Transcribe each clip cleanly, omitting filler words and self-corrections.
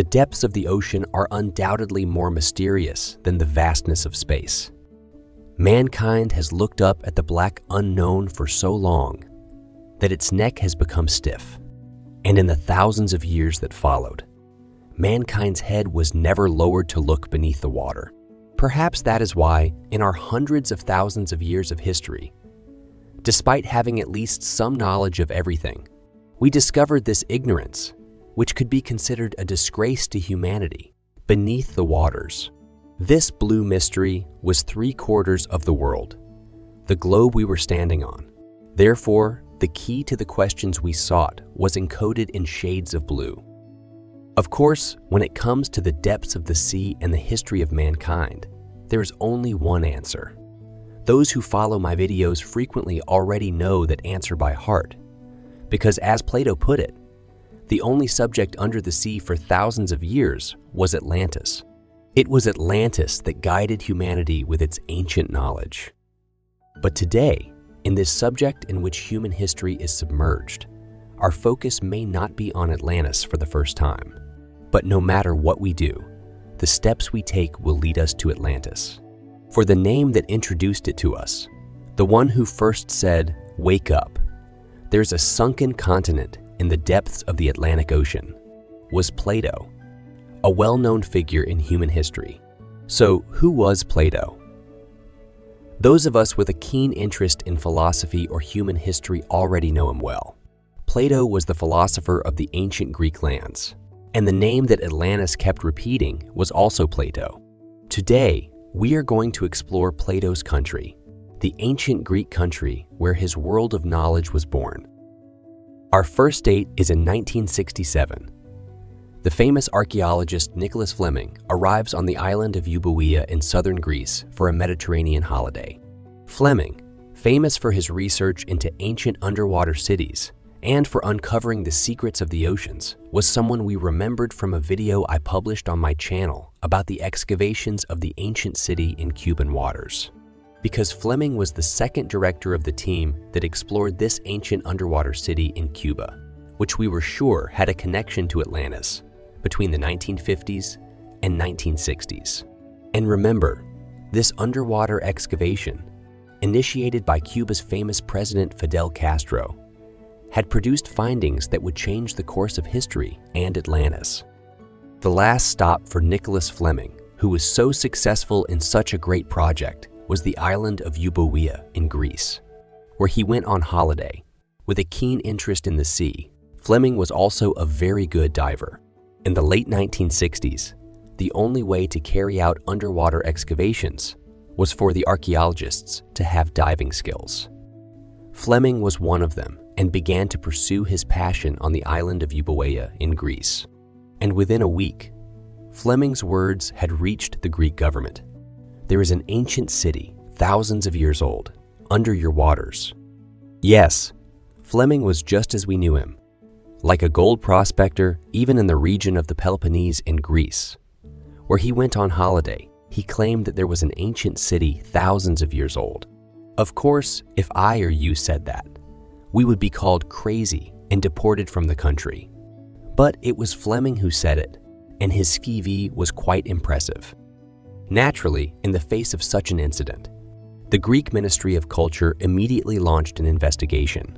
depths of the ocean are undoubtedly more mysterious than the vastness of space. Mankind has looked up at the black unknown for so long that its neck has become stiff. And in the thousands of years that followed, mankind's head was never lowered to look beneath the water. Perhaps that is why, in our hundreds of thousands of years of history, despite having at least some knowledge of everything, we discovered this ignorance, which could be considered a disgrace to humanity, beneath the waters. This blue mystery was 3/4 of the world, the globe we were standing on. Therefore, the key to the questions we sought was encoded in shades of blue. Of course, when it comes to the depths of the sea and the history of mankind, there is only one answer. Those who follow my videos frequently already know that answer by heart, because as Plato put it, the only subject under the sea for thousands of years was Atlantis. It was Atlantis that guided humanity with its ancient knowledge. But today, in this subject in which human history is submerged, our focus may not be on Atlantis for the first time. But no matter what we do, the steps we take will lead us to Atlantis. For the name that introduced it to us, the one who first said, "Wake up, there's a sunken continent in the depths of the Atlantic Ocean," was Plato, a well-known figure in human history. So, who was Plato? Those of us with a keen interest in philosophy or human history already know him well. Plato was the philosopher of the ancient Greek lands, and the name that Atlantis kept repeating was also Plato. Today, we are going to explore Plato's country, the ancient Greek country where his world of knowledge was born. Our first date is in 1967. The famous archaeologist Nicholas Fleming arrives on the island of Euboea in southern Greece for a Mediterranean holiday. Fleming, famous for his research into ancient underwater cities and for uncovering the secrets of the oceans, was someone we remembered from a video I published on my channel about the excavations of the ancient city in Cuban waters. Because Fleming was the second director of the team that explored this ancient underwater city in Cuba, which we were sure had a connection to Atlantis between the 1950s and 1960s. And remember, this underwater excavation, initiated by Cuba's famous president Fidel Castro, had produced findings that would change the course of history and Atlantis. The last stop for Nicholas Fleming, who was so successful in such a great project, was the island of Euboea in Greece, where he went on holiday. With a keen interest in the sea, Fleming was also a very good diver. In the late 1960s, the only way to carry out underwater excavations was for the archaeologists to have diving skills. Fleming was one of them and began to pursue his passion on the island of Euboea in Greece. And within a week, Fleming's words had reached the Greek government. There is an ancient city, thousands of years old, under your waters. Yes, Fleming was just as we knew him, like a gold prospector even in the region of the Peloponnese in Greece. Where he went on holiday, he claimed that there was an ancient city thousands of years old. Of course, if I or you said that, we would be called crazy and deported from the country. But it was Fleming who said it, and his CV was quite impressive. Naturally, in the face of such an incident, the Greek Ministry of Culture immediately launched an investigation.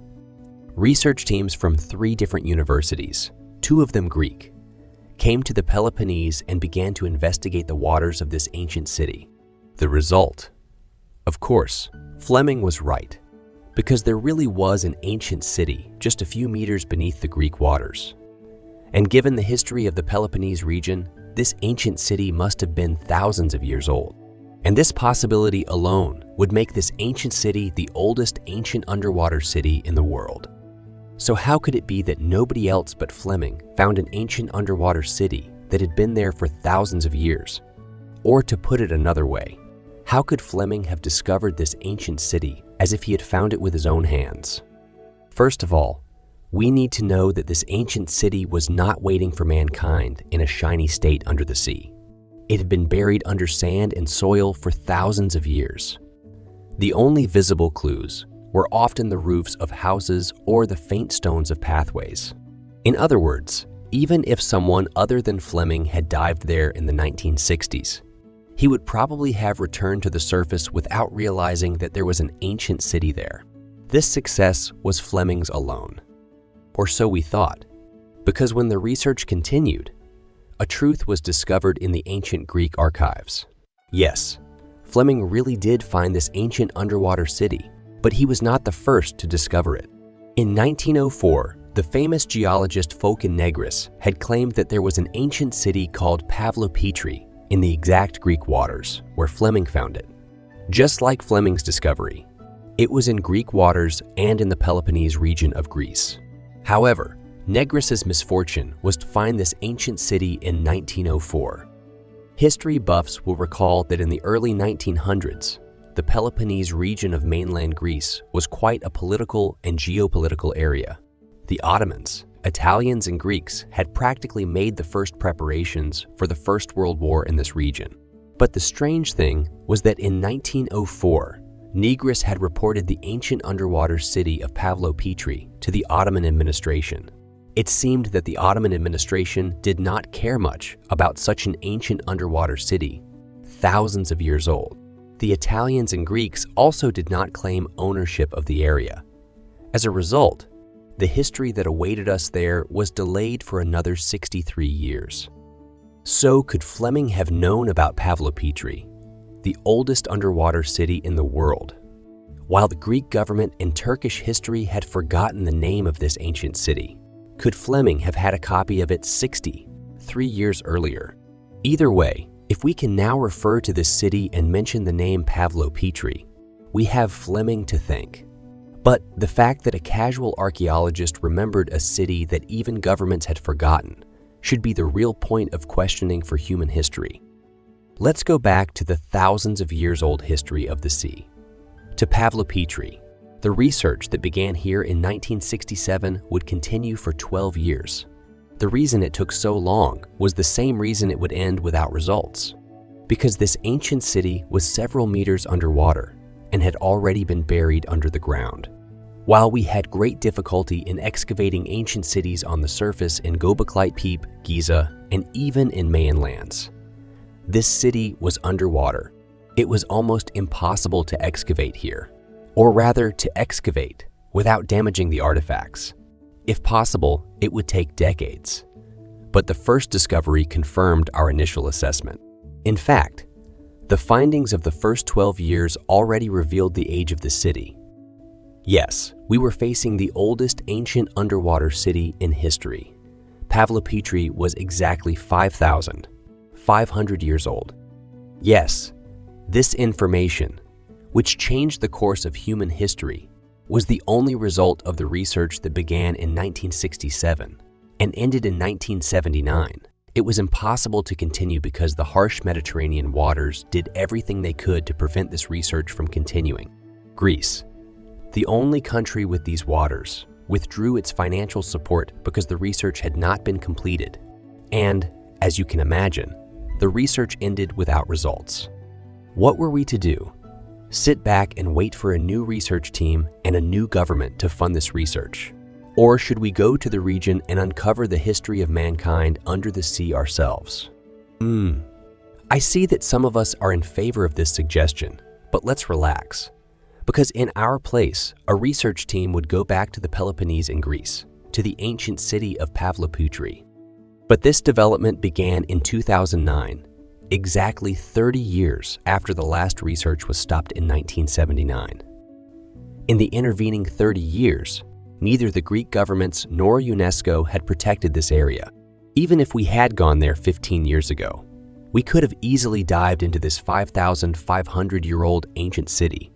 Research teams from 3 different universities, 2 of them Greek, came to the Peloponnese and began to investigate the waters of this ancient city. The result? Of course, Fleming was right, because there really was an ancient city just a few meters beneath the Greek waters. And given the history of the Peloponnese region, this ancient city must have been thousands of years old. And this possibility alone would make this ancient city the oldest ancient underwater city in the world. So how could it be that nobody else but Fleming found an ancient underwater city that had been there for thousands of years? Or to put it another way, how could Fleming have discovered this ancient city as if he had found it with his own hands? First of all, we need to know that this ancient city was not waiting for mankind in a shiny state under the sea. It had been buried under sand and soil for thousands of years. The only visible clues were often the roofs of houses or the faint stones of pathways. In other words, Even if someone other than Fleming had dived there in the 1960s, he would probably have returned to the surface without realizing that there was an ancient city there. This success was Fleming's alone. Or so we thought, because when the research continued, a truth was discovered in the ancient Greek archives. Yes, Fleming really did find this ancient underwater city, but he was not the first to discover it. In 1904, the famous geologist Phokin Negris had claimed that there was an ancient city called Pavlopetri in the exact Greek waters where Fleming found it. Just like Fleming's discovery, it was in Greek waters and in the Peloponnese region of Greece. However, Negris's misfortune was to find this ancient city in 1904. History buffs will recall that in the early 1900s, the Peloponnese region of mainland Greece was quite a political and geopolitical area. The Ottomans, Italians, and Greeks had practically made the first preparations for the First World War in this region. But the strange thing was that in 1904, Negris had reported the ancient underwater city of Pavlopetri to the Ottoman administration. It seemed that the Ottoman administration did not care much about such an ancient underwater city, thousands of years old. The Italians and Greeks also did not claim ownership of the area. As a result, the history that awaited us there was delayed for another 63 years. So could Fleming have known about Pavlopetri, the oldest underwater city in the world, while the Greek government and Turkish history had forgotten the name of this ancient city? Could Fleming have had a copy of it 63 years earlier? Either way, if we can now refer to this city and mention the name Pavlopetri, we have Fleming to thank. But the fact that a casual archaeologist remembered a city that even governments had forgotten should be the real point of questioning for human history. Let's go back to the thousands of years old history of the sea. To Pavlopetri, the research that began here in 1967 would continue for 12 years. The reason it took so long was the same reason it would end without results, because this ancient city was several meters underwater and had already been buried under the ground. While we had great difficulty in excavating ancient cities on the surface in Göbekli Tepe, Giza, and even in Mayan lands, this city was underwater. It was almost impossible to excavate here, or rather to excavate without damaging the artifacts. If possible, it would take decades. But the first discovery confirmed our initial assessment. In fact, the findings of the first 12 years already revealed the age of the city. Yes, we were facing the oldest ancient underwater city in history. Pavlopetri was exactly 5,500 years old. Yes, this information, which changed the course of human history, was the only result of the research that began in 1967 and ended in 1979. It was impossible to continue because the harsh Mediterranean waters did everything they could to prevent this research from continuing. Greece, the only country with these waters, withdrew its financial support because the research had not been completed. And, as you can imagine, the research ended without results. What were we to do? Sit back and wait for a new research team and a new government to fund this research? Or should we go to the region and uncover the history of mankind under the sea ourselves? I see that some of us are in favor of this suggestion, but let's relax. Because in our place, a research team would go back to the Peloponnese in Greece, to the ancient city of Pavlopetri. But this development began in 2009, exactly 30 years after the last research was stopped in 1979. In the intervening 30 years, neither the Greek governments nor UNESCO had protected this area. Even if we had gone there 15 years ago, we could have easily dived into this 5,500-year-old ancient city.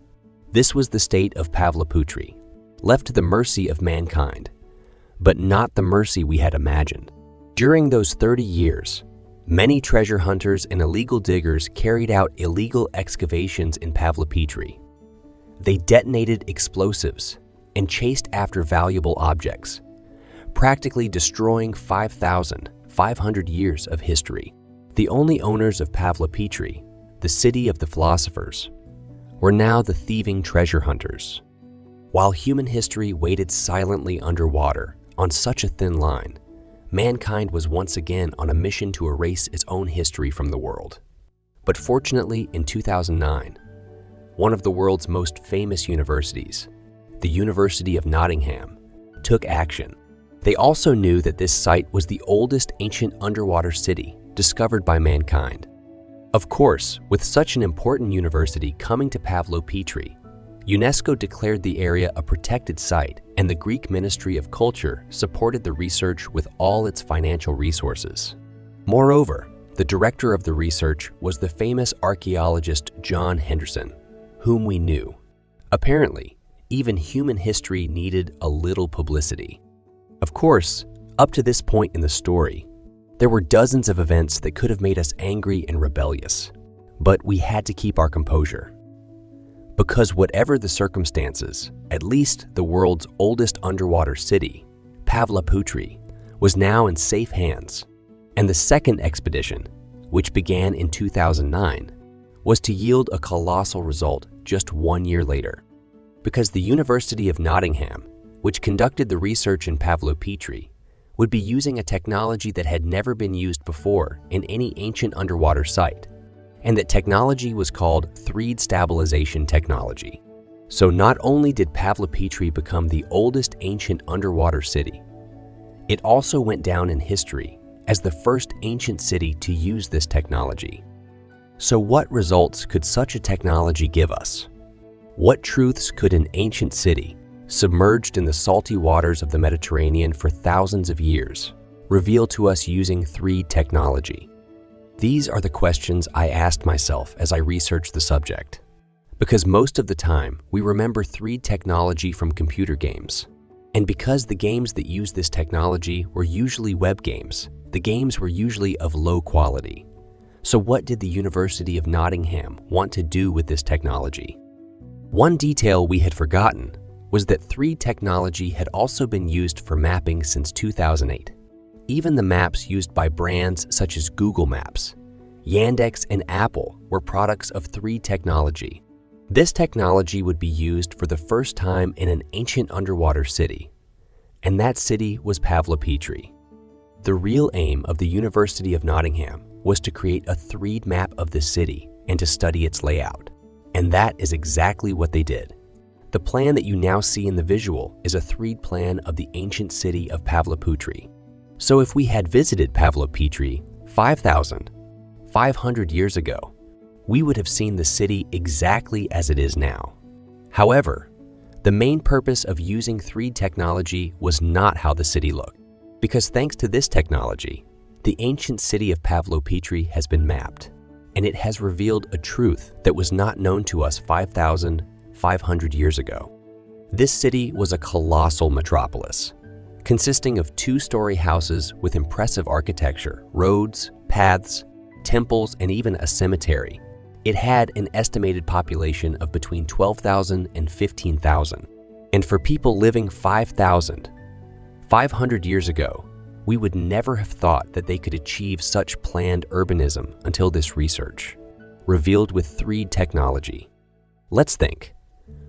This was the state of Pavlopetri, left to the mercy of mankind, but not the mercy we had imagined. During those 30 years, many treasure hunters and illegal diggers carried out illegal excavations in Pavlopetri. They detonated explosives and chased after valuable objects, practically destroying 5,500 years of history. The only owners of Pavlopetri, the city of the philosophers, were now the thieving treasure hunters. While human history waited silently underwater on such a thin line, mankind was once again on a mission to erase its own history from the world. But fortunately, in 2009, one of the world's most famous universities, the University of Nottingham, took action. They also knew that this site was the oldest ancient underwater city discovered by mankind. Of course, with such an important university coming to Pavlopetri, UNESCO declared the area a protected site, and the Greek Ministry of Culture supported the research with all its financial resources. Moreover, the director of the research was the famous archaeologist John Henderson, whom we knew. Apparently, even human history needed a little publicity. Of course, up to this point in the story, there were dozens of events that could have made us angry and rebellious, but we had to keep our composure. Because whatever the circumstances, at least the world's oldest underwater city, Pavlopetri, was now in safe hands, and the second expedition, which began in 2009, was to yield a colossal result just 1 year later. Because the University of Nottingham, which conducted the research in Pavlopetri, would be using a technology that had never been used before in any ancient underwater site, and that technology was called 3D stabilization technology. So not only did Pavlopetri become the oldest ancient underwater city, it also went down in history as the first ancient city to use this technology. So what results could such a technology give us? What truths could an ancient city, submerged in the salty waters of the Mediterranean for thousands of years, reveal to us using 3D technology? These are the questions I asked myself as I researched the subject. Because most of the time, we remember 3D technology from computer games. And because the games that use this technology were usually web games, the games were usually of low quality. So what did the University of Nottingham want to do with this technology? One detail we had forgotten was that 3D technology had also been used for mapping since 2008. Even the maps used by brands such as Google Maps, Yandex, and Apple were products of 3D technology. This technology would be used for the first time in an ancient underwater city, and that city was Pavlopetri. The real aim of the University of Nottingham was to create a 3D map of the city and to study its layout, and that is exactly what they did. The plan that you now see in the visual is a 3D plan of the ancient city of Pavlopetri. So if we had visited Pavlopetri 5,500 years ago, we would have seen the city exactly as it is now. However, the main purpose of using 3D technology was not how the city looked, because thanks to this technology, the ancient city of Pavlopetri has been mapped, and it has revealed a truth that was not known to us 5,500 years ago. This city was a colossal metropolis, consisting of 2-story houses with impressive architecture, roads, paths, temples, and even a cemetery. It had an estimated population of between 12,000 and 15,000. And for people living 5,500 years ago, we would never have thought that they could achieve such planned urbanism until this research, revealed with 3D technology. Let's think.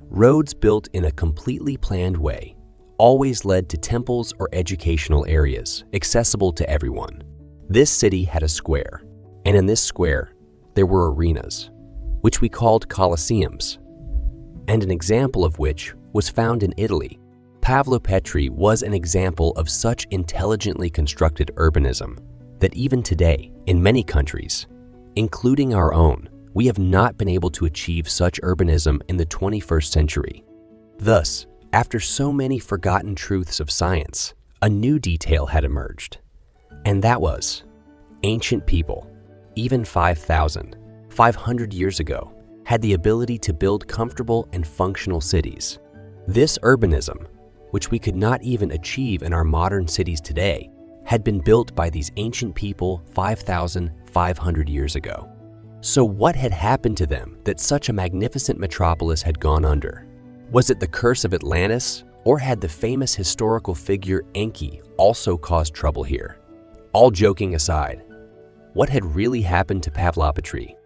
Roads built in a completely planned way always led to temples or educational areas accessible to everyone. This city had a square, and in this square, there were arenas, which we called colosseums, and an example of which was found in Italy. Pavlopetri was an example of such intelligently constructed urbanism that even today, in many countries, including our own, we have not been able to achieve such urbanism in the 21st century. Thus, after so many forgotten truths of science, a new detail had emerged, and that was ancient people, even 5,500 years ago, had the ability to build comfortable and functional cities. This urbanism, which we could not even achieve in our modern cities today, had been built by these ancient people 5,500 years ago. So what had happened to them that such a magnificent metropolis had gone under? Was it the curse of Atlantis, or had the famous historical figure Enki also caused trouble here? All joking aside, what had really happened to Pavlopetri?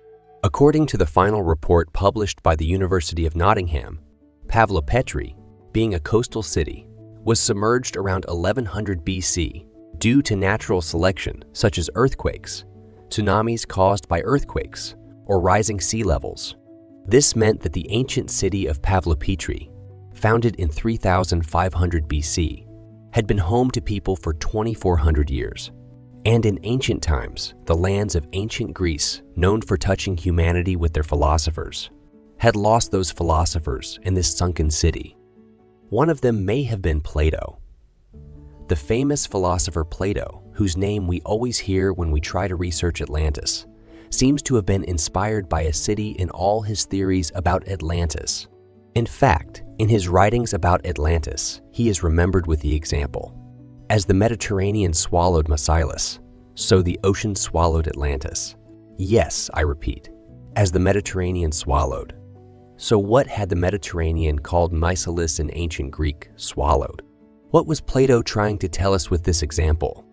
According to the final report published by the University of Nottingham, Pavlopetri, being a coastal city, was submerged around 1100 BC due to natural selection, such as earthquakes, tsunamis caused by earthquakes, or rising sea levels. This meant that the ancient city of Pavlopetri, founded in 3500 BC, had been home to people for 2400 years. And in ancient times, the lands of ancient Greece, known for touching humanity with their philosophers, had lost those philosophers in this sunken city. One of them may have been Plato. The famous philosopher Plato, whose name we always hear when we try to research Atlantis, seems to have been inspired by a city in all his theories about Atlantis. In fact, in his writings about Atlantis, he is remembered with the example, "As the Mediterranean swallowed Marsyas, so the ocean swallowed Atlantis." Yes, I repeat, as the Mediterranean swallowed. So what had the Mediterranean, called Marsyas in ancient Greek, swallowed? What was Plato trying to tell us with this example?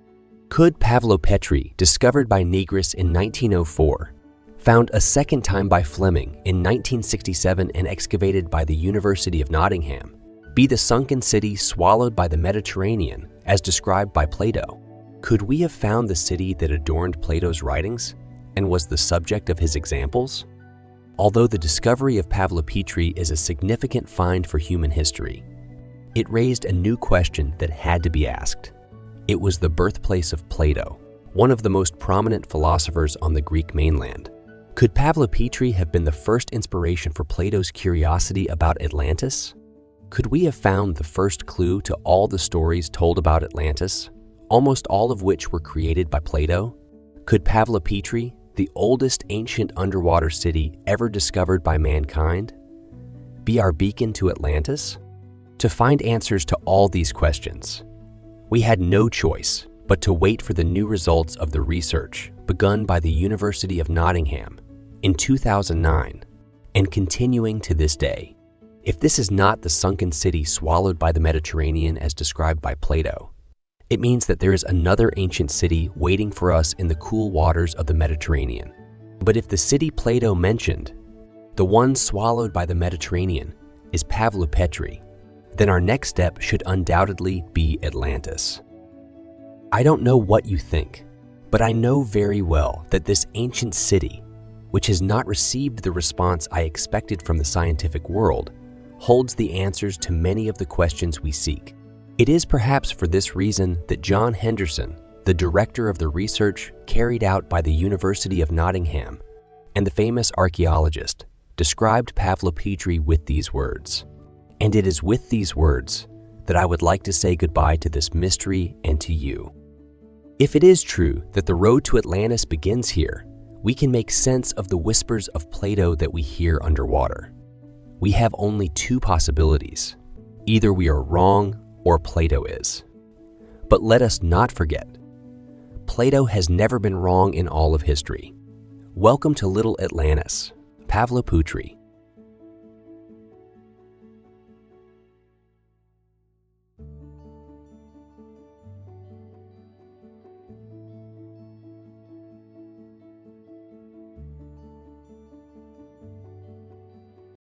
Could Pavlopetri, discovered by Negris in 1904, found a second time by Fleming in 1967 and excavated by the University of Nottingham, be the sunken city swallowed by the Mediterranean as described by Plato? Could we have found the city that adorned Plato's writings and was the subject of his examples? Although the discovery of Pavlopetri is a significant find for human history, it raised a new question that had to be asked. It was the birthplace of Plato, one of the most prominent philosophers on the Greek mainland. Could Pavlopetri have been the first inspiration for Plato's curiosity about Atlantis? Could we have found the first clue to all the stories told about Atlantis, almost all of which were created by Plato? Could Pavlopetri, the oldest ancient underwater city ever discovered by mankind, be our beacon to Atlantis? To find answers to all these questions, we had no choice but to wait for the new results of the research begun by the University of Nottingham in 2009 and continuing to this day. If this is not the sunken city swallowed by the Mediterranean as described by Plato, it means that there is another ancient city waiting for us in the cool waters of the Mediterranean. But if the city Plato mentioned, the one swallowed by the Mediterranean, is Pavlopetri, then our next step should undoubtedly be Atlantis. I don't know what you think, but I know very well that this ancient city, which has not received the response I expected from the scientific world, holds the answers to many of the questions we seek. It is perhaps for this reason that John Henderson, the director of the research carried out by the University of Nottingham, and the famous archaeologist, described Pavlopetri with these words. And it is with these words that I would like to say goodbye to this mystery and to you. If it is true that the road to Atlantis begins here, we can make sense of the whispers of Plato that we hear underwater. We have only two possibilities. Either we are wrong or Plato is. But let us not forget, Plato has never been wrong in all of history. Welcome to Little Atlantis, Pavlopetri.